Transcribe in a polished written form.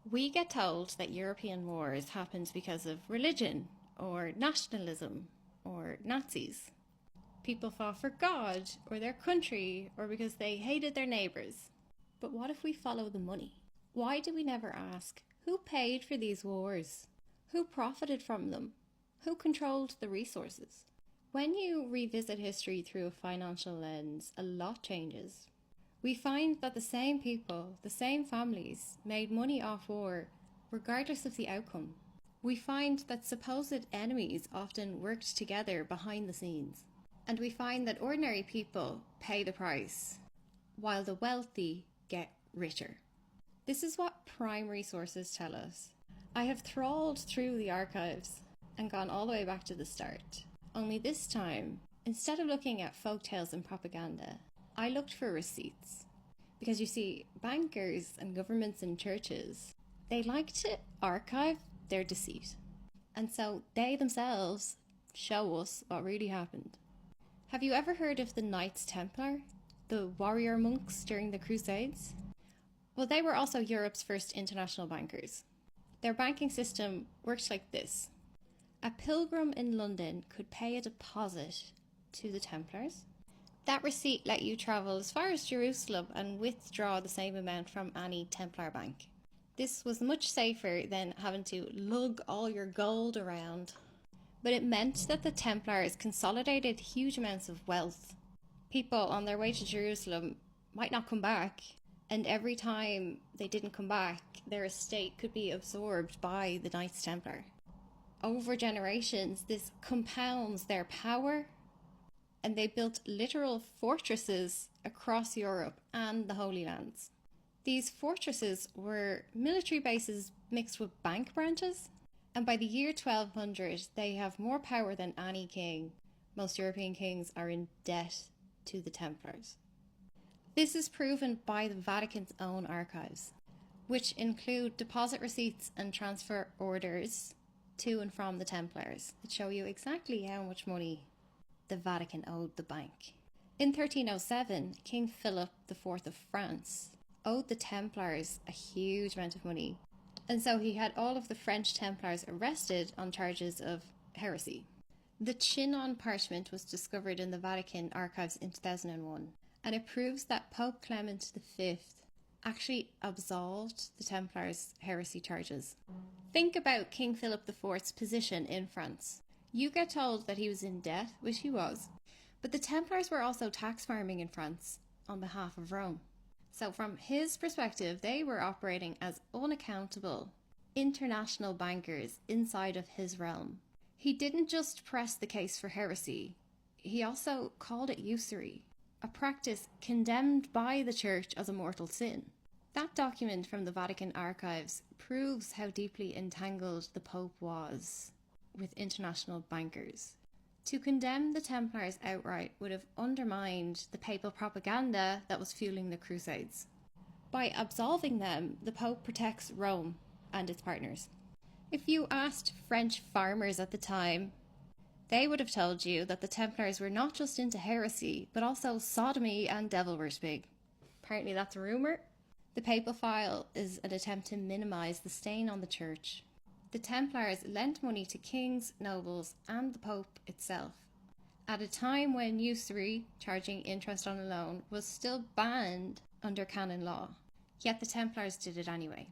We get told that European wars happened because of religion, or nationalism, or Nazis. People fought for God, or their country, or because they hated their neighbours. But what if we follow the money? Why do we never ask, who paid for these wars? Who profited from them? Who controlled the resources? When you revisit history through a financial lens, a lot changes. We find that the same people, the same families, made money off war, regardless of the outcome. We find that supposed enemies often worked together behind the scenes. And we find that ordinary people pay the price, while the wealthy get richer. This is what primary sources tell us. I have trawled through the archives and gone all the way back to the start. Only this time, instead of looking at folktales and propaganda, I looked for receipts. Because you see, bankers and governments and churches, they like to archive their deceit. And so they themselves show us what really happened. Have you ever heard of the Knights Templar, the warrior monks during the Crusades? Well, they were also Europe's first international bankers. Their banking system worked like this. A pilgrim in London could pay a deposit to the Templars. That receipt let you travel as far as Jerusalem and withdraw the same amount from any Templar bank. This was much safer than having to lug all your gold around. But it meant that the Templars consolidated huge amounts of wealth. People on their way to Jerusalem might not come back, and every time they didn't come back, their estate could be absorbed by the Knights Templar. Over generations, this compounds their power, and they built literal fortresses across Europe and the Holy Lands. These fortresses were military bases mixed with bank branches, and by the year 1200, they have more power than any king. Most European kings are in debt to the Templars. This is proven by the Vatican's own archives, which include deposit receipts and transfer orders to and from the Templars that show you exactly how much money the Vatican owed the bank. In 1307, King Philip IV of France owed the Templars a huge amount of money, and so he had all of the French Templars arrested on charges of heresy. The Chinon parchment was discovered in the Vatican archives in 2001, and it proves that Pope Clement V actually absolved the Templars' heresy charges. Think about King Philip IV's position in France. You get told that he was in debt, which he was, but the Templars were also tax farming in France on behalf of Rome. So from his perspective, they were operating as unaccountable international bankers inside of his realm. He didn't just press the case for heresy, he also called it usury, a practice condemned by the Church as a mortal sin. That document from the Vatican archives proves how deeply entangled the Pope was with international bankers. To condemn the Templars outright would have undermined the papal propaganda that was fueling the Crusades. By absolving them, the Pope protects Rome and its partners. If you asked French farmers at the time, they would have told you that the Templars were not just into heresy, but also sodomy and devil worshipping. Apparently that's a rumour. The papal file is an attempt to minimise the stain on the Church. The Templars lent money to kings, nobles, and the Pope itself, at a time when usury, charging interest on a loan, was still banned under canon law. Yet the Templars did it anyway.